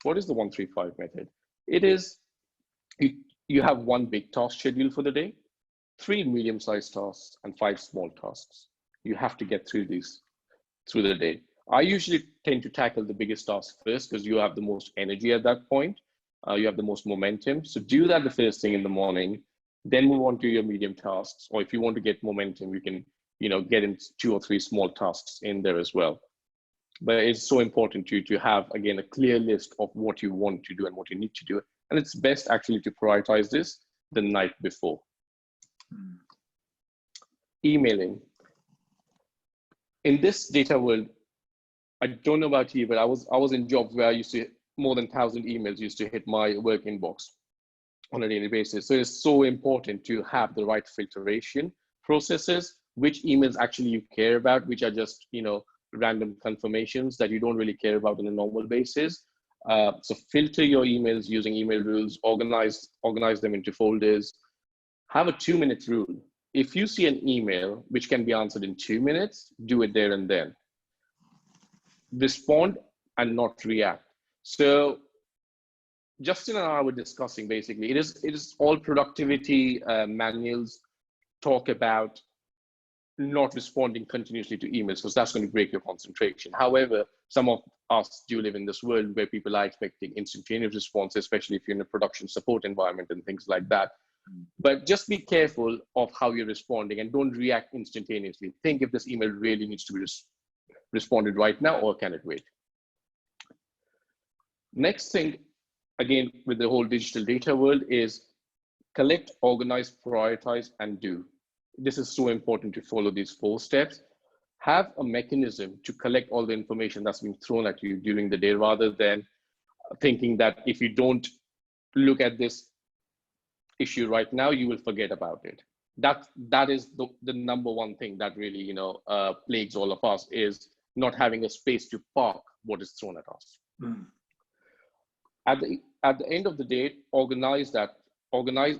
What is the 1-3-5 method? It is, you have one big task schedule for the day, 3 medium-sized tasks, and 5 small tasks. You have to get through these through the day. I usually tend to tackle the biggest task first because you have the most energy at that point. You have the most momentum. So do that the first thing in the morning. Then move on to your medium tasks, or if you want to get momentum, you can, get in 2 or 3 small tasks in there as well. But it's so important to have, again, a clear list of what you want to do and what you need to do. And it's best actually to prioritize this the night before. Emailing. In this data world, I don't know about you, but I was in jobs where I used to, more than 1,000 emails used to hit my work inbox on a daily basis. So it's so important to have the right filtration processes, which emails actually you care about, which are just, random confirmations that you don't really care about on a normal basis. So filter your emails using email rules, organize them into folders, have a 2-minute rule. If you see an email which can be answered in 2 minutes, do it there and then. Respond and not react. So Justin and I were discussing, basically, it is all productivity manuals talk about not responding continuously to emails, because that's going to break your concentration. However, some of us do live in this world where people are expecting instantaneous response, especially if you're in a production support environment and things like that. But just be careful of how you're responding and don't react instantaneously. Think if this email really needs to be responded right now, or can it wait? Next thing, again, with the whole digital data world, is collect, organize, prioritize, and do. This is so important to follow these 4 steps. Have a mechanism to collect all the information that's been thrown at you during the day, rather than thinking that if you don't look at this issue right now, you will forget about it. That is the number one thing that really, plagues all of us, is not having a space to park what is thrown at us. At the end of the day, organize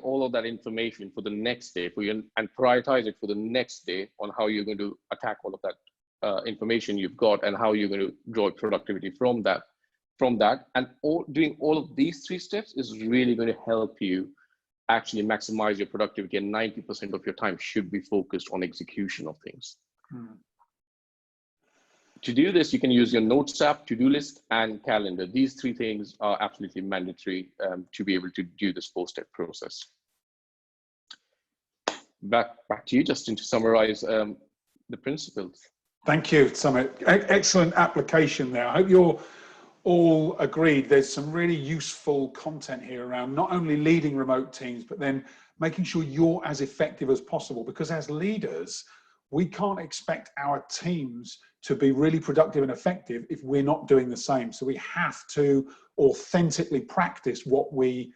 all of that information for the next day for you, and prioritize it for the next day on how you're going to attack all of that information you've got, and how you're going to draw productivity from that. And doing all of these 3 steps is really going to help you actually maximize your productivity, and 90% of your time should be focused on execution of things. To do this, you can use your Notes app, to-do list, and calendar. These 3 things are absolutely mandatory to be able to do this 4-step process. Back to you, Justin, to summarize the principles. Thank you, Sumit. Excellent application there. I hope you're all agreed there's some really useful content here around not only leading remote teams, but then making sure you're as effective as possible. Because as leaders, we can't expect our teams to be really productive and effective if we're not doing the same. So we have to authentically practice what we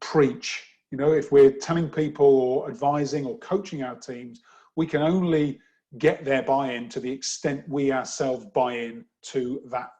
preach. If we're telling people or advising or coaching our teams, we can only get their buy-in to the extent we ourselves buy in to that,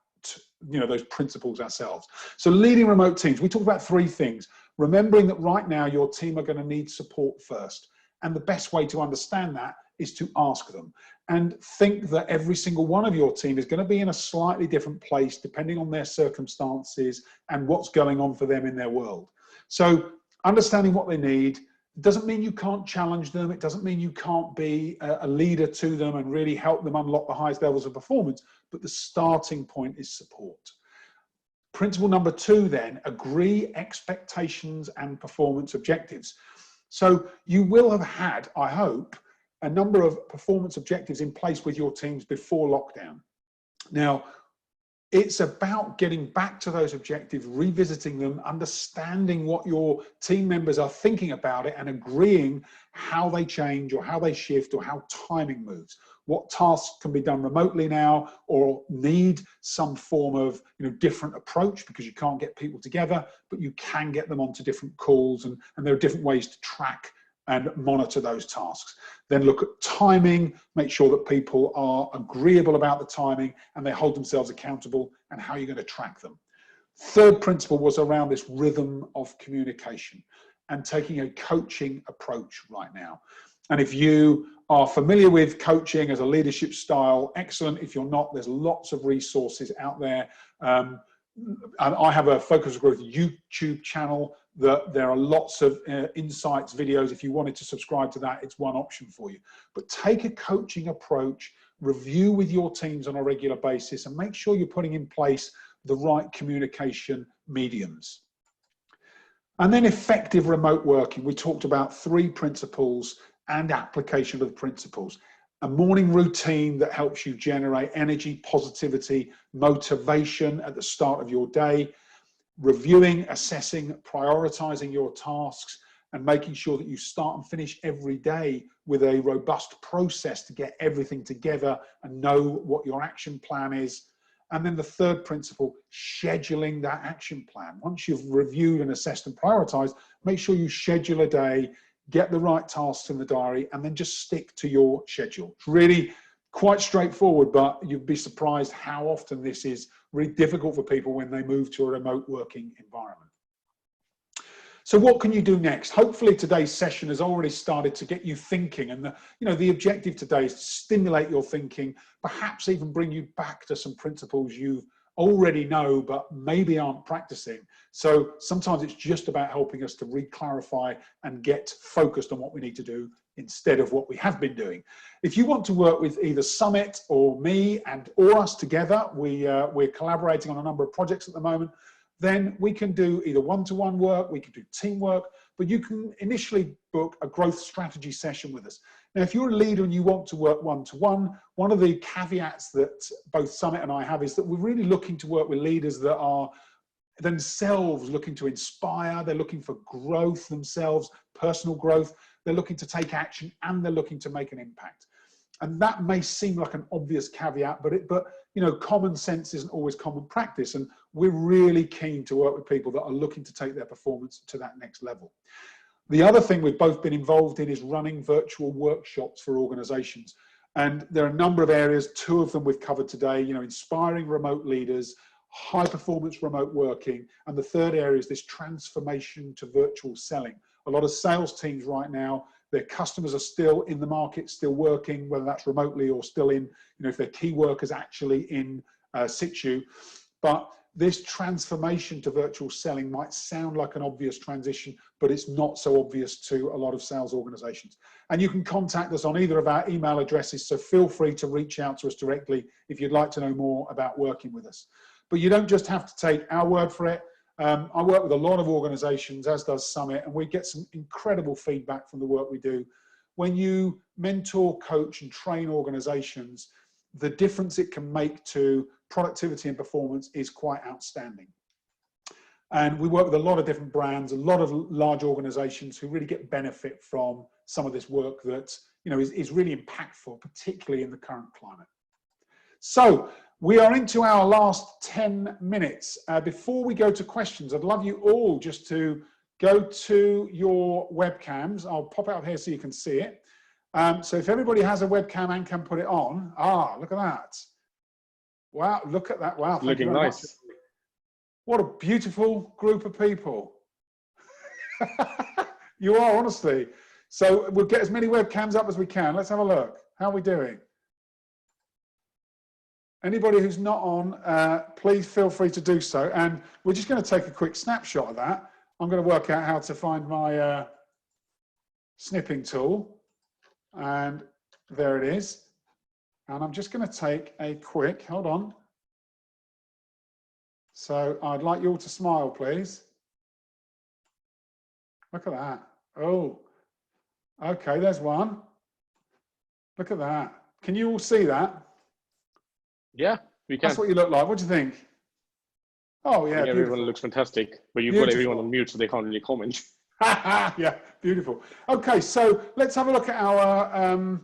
those principles ourselves. So leading remote teams, we talk about 3 things. Remembering that right now your team are going to need support first. And the best way to understand that is to ask them, and think that every single one of your team is going to be in a slightly different place depending on their circumstances and what's going on for them in their world. So understanding what they need doesn't mean you can't challenge them. It doesn't mean you can't be a leader to them and really help them unlock the highest levels of performance, but the starting point is support. Principle number 2 then, agree expectations and performance objectives. So you will have had, I hope, a number of performance objectives in place with your teams before lockdown. Now, it's about getting back to those objectives, revisiting them, understanding what your team members are thinking about it, and agreeing how they change or how they shift or how timing moves. What tasks can be done remotely now or need some form of different approach because you can't get people together, but you can get them onto different calls, and there are different ways to track and monitor those tasks. Then look at timing, make sure that people are agreeable about the timing and they hold themselves accountable, and how you're going to track them. 3rd principle was around this rhythm of communication and taking a coaching approach right now. And if you are familiar with coaching as a leadership style, excellent. If you're not, there's lots of resources out there. I have a Focus Growth YouTube channel that there are lots of insights videos. If you wanted to subscribe to that, it's one option for you. But take a coaching approach, review with your teams on a regular basis, and make sure you're putting in place the right communication mediums. And then effective remote working. We talked about 3 principles and application of the principles. A morning routine that helps you generate energy, positivity, motivation at the start of your day, reviewing, assessing, prioritizing your tasks, and making sure that you start and finish every day with a robust process to get everything together and know what your action plan is. And then the 3rd principle, scheduling that action plan. Once you've reviewed and assessed and prioritized, make sure you schedule a day, get the right tasks in the diary, and then just stick to your schedule. It's really quite straightforward, but you'd be surprised how often this is really difficult for people when they move to a remote working environment. So what can you do next? Hopefully today's session has already started to get you thinking, and the objective today is to stimulate your thinking, perhaps even bring you back to some principles you already know but maybe aren't practicing. So sometimes it's just about helping us to re-clarify and get focused on what we need to do instead of what we have been doing. If you want to work with either Sumit or me or us together, we're collaborating on a number of projects at the moment, then we can do either one-to-one work, we can do teamwork, but you can initially book a growth strategy session with us. Now, if you're a leader and you want to work one-to-one, one of the caveats that both Sumit and I have is that we're really looking to work with leaders that are themselves looking to inspire, they're looking for growth themselves, personal growth, they're looking to take action, and they're looking to make an impact. And that may seem like an obvious caveat, but common sense isn't always common practice. And we're really keen to work with people that are looking to take their performance to that next level. The other thing we've both been involved in is running virtual workshops for organizations. And there are a number of areas, 2 of them we've covered today, inspiring remote leaders, high performance remote working. And the 3rd area is this transformation to virtual selling. A lot of sales teams right now, their customers are still in the market, still working, whether that's remotely or still in, if they're key workers actually in situ. But this transformation to virtual selling might sound like an obvious transition, but it's not so obvious to a lot of sales organizations. And you can contact us on either of our email addresses, so feel free to reach out to us directly if you'd like to know more about working with us. But you don't just have to take our word for it. I work with a lot of organizations, as does Sumit, and we get some incredible feedback from the work we do. When you mentor, coach, and train organizations, the difference it can make to productivity and performance is quite outstanding. And we work with a lot of different brands, a lot of large organizations who really get benefit from some of this work that is really impactful, particularly in the current climate. So we are into our last 10 minutes. Before we go to questions, I'd love you all just to go to your webcams. I'll pop it up here so you can see it. So if everybody has a webcam and can put it on, look at that. Wow, look at that. Wow, thank you very much. What a beautiful group of people. You are, honestly. So we'll get as many webcams up as we can. Let's have a look. How are we doing? Anybody who's not on, please feel free to do so. And we're just going to take a quick snapshot of that. I'm going to work out how to find my snipping tool. And there it is. And I'm just going to take a quick, hold on. So I'd like you all to smile, please. Look at that. Oh, okay, there's one. Look at that. Can you all see that? Yeah, we can. That's what you look like. What do you think? Oh, yeah. Everyone looks fantastic, but you've got everyone on mute, so they can't really comment. Yeah, beautiful. Okay, so let's have a look at our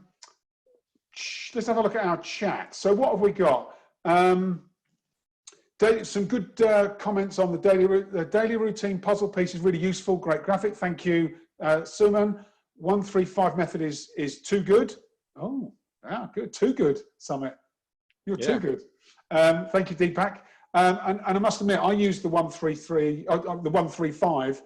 chat. So what have we got? Some good comments on the daily routine puzzle piece is really useful. Great graphic. Thank you, Suman. 135 method is too good. Oh, yeah, good. Too good, Sumit. You're too good. Thank you, Deepak. And I must admit, I use the 133, the 135.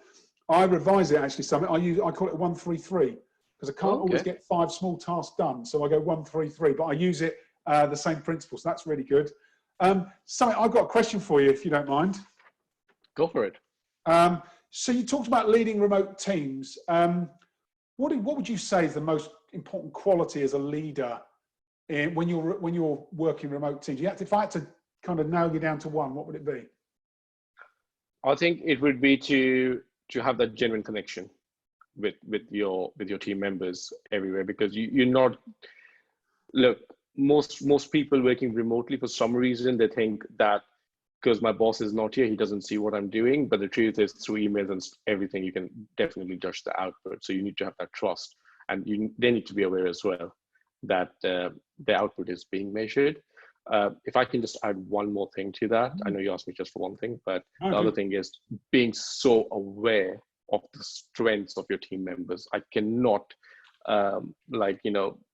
I revise it actually, Sumit. I call it 133 because I can't always get 5 small tasks done. So I go 133, but I use it the same principle. So that's really good. Sumit, I've got a question for you, if you don't mind. Go for it. So you talked about leading remote teams. What would you say is the most important quality as a leader when you're working remote teams? If I had to kind of nail you down to one, what would it be? I think it would be to to have that genuine connection with your team members everywhere, because you're not, look, most people working remotely, for some reason they think that because my boss is not here, he doesn't see what I'm doing. But the truth is, through emails and everything, you can definitely judge the output. So you need to have that trust, and they need to be aware as well that the output is being measured. If I can just add one more thing to that, I know you asked me just for one thing, but the other thing is being so aware of the strengths of your team members. I cannot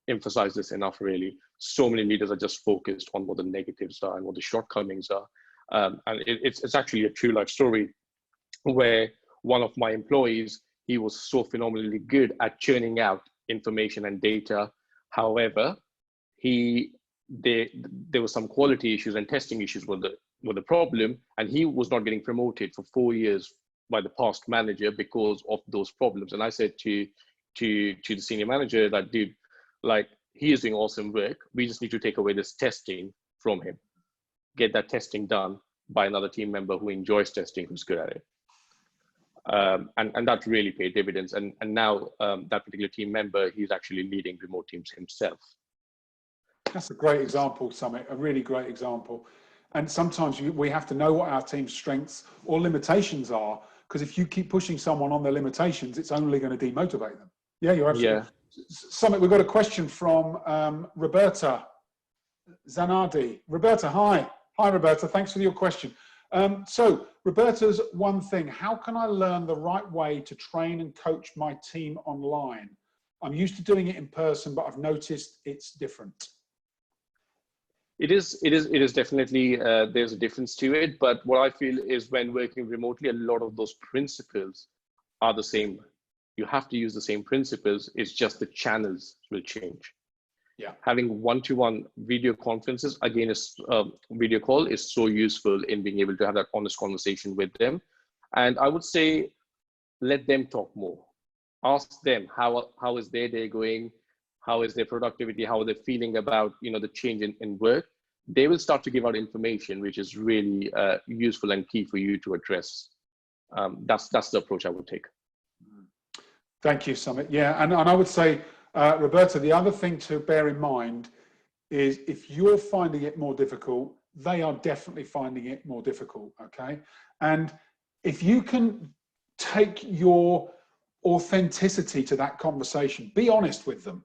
emphasize this enough, really. So many leaders are just focused on what the negatives are and what the shortcomings are. And it's actually a true life story where one of my employees, he was so phenomenally good at churning out information and data. However, there were some quality issues and testing issues were the problem, and he was not getting promoted for 4 years by the past manager because of those problems. And I said to the senior manager that, dude, like, he is doing awesome work. We just need to take away this testing from him. Get that testing done by another team member who enjoys testing, who's good at it. And that really paid dividends. And now that particular team member, he's actually leading remote teams himself. That's a great example, Sumit, a really great example. And sometimes we have to know what our team's strengths or limitations are, because if you keep pushing someone on their limitations, it's only going to demotivate them. Yeah, you're absolutely. Yeah. Sumit, we've got a question from Roberta Zanardi. Roberta, hi. Hi, Roberta. Thanks for your question. So Roberta's one thing: how can I learn the right way to train and coach my team online? I'm used to doing it in person, but I've noticed it's different. It is definitely, there's a difference to it. But what I feel is when working remotely, a lot of those principles are the same. You have to use the same principles. It's just the channels will change. Yeah. Having one-to-one video conferences, again, video call is so useful in being able to have that honest conversation with them. And I would say, let them talk more. Ask them how is their day going, how is their productivity, how are they feeling about the change in work. They will start to give out information which is really useful and key for you to address. That's the approach I would take. Thank you, Sumit. Yeah, and I would say, Roberta, the other thing to bear in mind is if you're finding it more difficult, they are definitely finding it more difficult, okay? And if you can take your authenticity to that conversation, be honest with them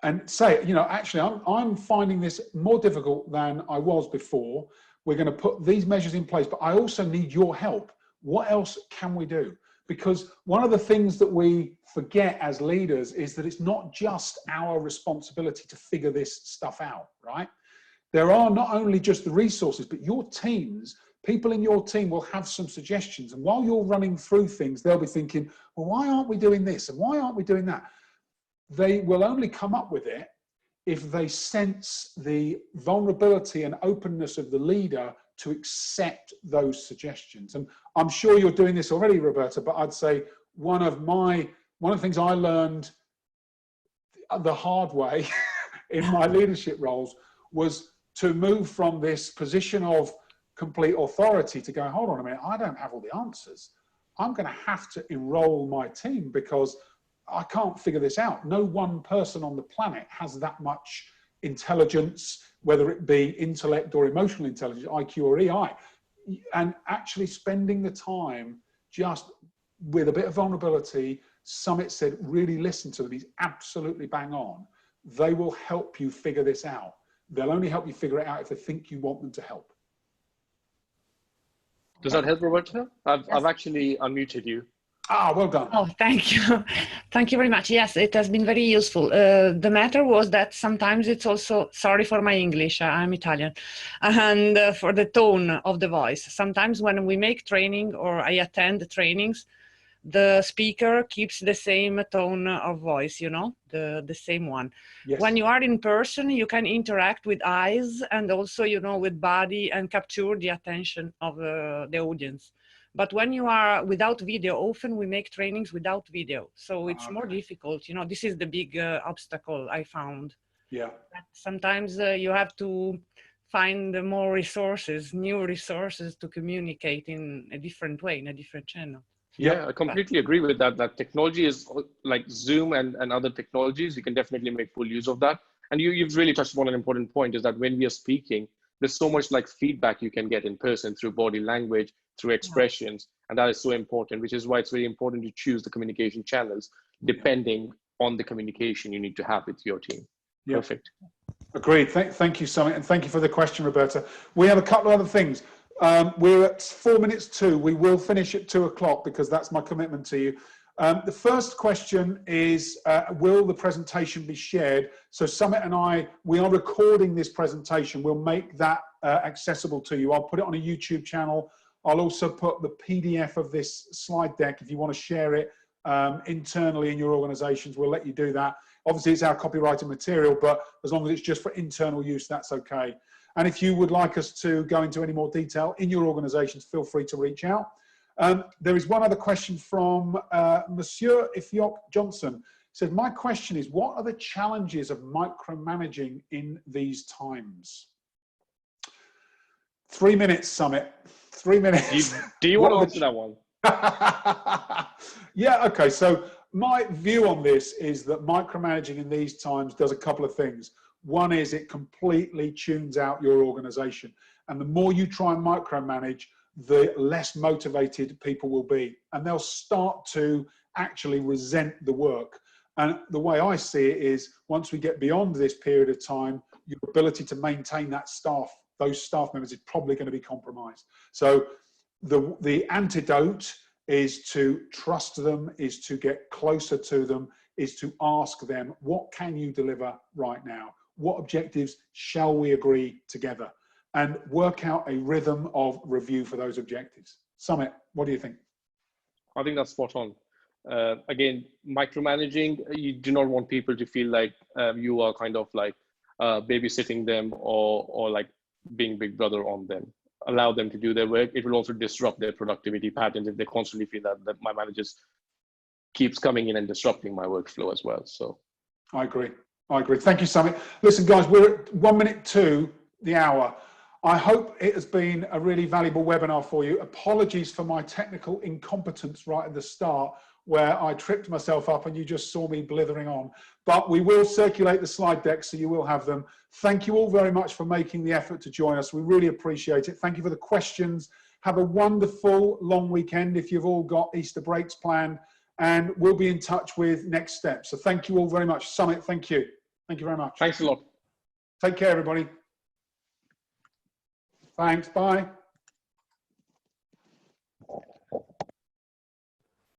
and say, actually, I'm finding this more difficult than I was before. We're going to put these measures in place, but I also need your help. What else can we do? Because one of the things that we forget as leaders is that it's not just our responsibility to figure this stuff out, right? There are not only just the resources, but your teams, people in your team will have some suggestions. And while you're running through things, they'll be thinking, well, why aren't we doing this? And why aren't we doing that? They will only come up with it if they sense the vulnerability and openness of the leader to accept those suggestions. And I'm sure you're doing this already, Roberta, but I'd say one of the things I learned the hard way in my leadership roles was to move from this position of complete authority to go, hold on a minute, I don't have all the answers. I'm going to have to enroll my team because I can't figure this out. No one person on the planet has that much intelligence, whether it be intellect or emotional intelligence, IQ or EI, and actually spending the time just with a bit of vulnerability. Sumit said, really listen to them. He's absolutely bang on. They will help you figure this out. They'll only help you figure it out if they think you want them to help. Does that help, Roberta? I've actually unmuted you. Ah, well done. Oh, thank you. Thank you very much. Yes, it has been very useful. The matter was that sometimes it's also, sorry for my English, I'm Italian, and for the tone of the voice. Sometimes when we make training or I attend trainings, the speaker keeps the same tone of voice, the same one. Yes. When you are in person, you can interact with eyes and also, with body and capture the attention of the audience. But when you are without video, often we make trainings without video. So it's more difficult. This is the big obstacle I found. Yeah. That sometimes you have to find more resources, new resources to communicate in a different way, in a different channel. Yeah, I completely agree with that. That technology is like Zoom and other technologies. You can definitely make full use of that. And you've really touched upon an important point, is that when we are speaking, there's so much like feedback you can get in person through body language, through expressions. And that is so important, which is why it's very important to choose the communication channels depending on the communication you need to have with your team. Yeah. Perfect. Agreed. Thank you, Sumit, and thank you for the question, Roberta. We have a couple of other things. We're at 4 minutes to. We will finish at 2 o'clock because that's my commitment to you. The first question is, will the presentation be shared? So Sumit and I, we are recording this presentation. We'll make that accessible to you. I'll put it on a YouTube channel. I'll also put the PDF of this slide deck if you want to share it internally in your organizations. We'll let you do that. Obviously, it's our copyrighted material, but as long as it's just for internal use, that's okay. And if you would like us to go into any more detail in your organizations, feel free to reach out. There is one other question from Monsieur Ifyok Johnson. He said, my question is, what are the challenges of micromanaging in these times? 3 minutes, Sumit. 3 minutes. Do you want to answer that one? Yeah, okay. So my view on this is that micromanaging in these times does a couple of things. One is it completely tunes out your organization. And the more you try and micromanage, the less motivated people will be. And they'll start to actually resent the work. And the way I see it is, once we get beyond this period of time, your ability to maintain that staff, those staff members, is probably going to be compromised. So the antidote is to trust them, is to get closer to them, is to ask them, what can you deliver right now? What objectives shall we agree together? And work out a rhythm of review for those objectives. Sumit, what do you think? I think that's spot on. Again, micromanaging, you do not want people to feel like you are kind of like babysitting them or like being big brother on them. Allow them to do their work. It will also disrupt their productivity patterns if they constantly feel that my managers keeps coming in and disrupting my workflow as well. So I agree. I agree. Thank you, Sumit. Listen, guys, we're at 1 minute to the hour. I hope it has been a really valuable webinar for you. Apologies for my technical incompetence right at the start, where I tripped myself up and you just saw me blithering on. But we will circulate the slide deck, so you will have them. Thank you all very much for making the effort to join us. We really appreciate it. Thank you for the questions. Have a wonderful long weekend if you've all got Easter breaks planned, and we'll be in touch with next steps. So thank you all very much. Sumit, thank you. Thank you very much. thanks a lot. Take care, everybody. Thanks. Bye.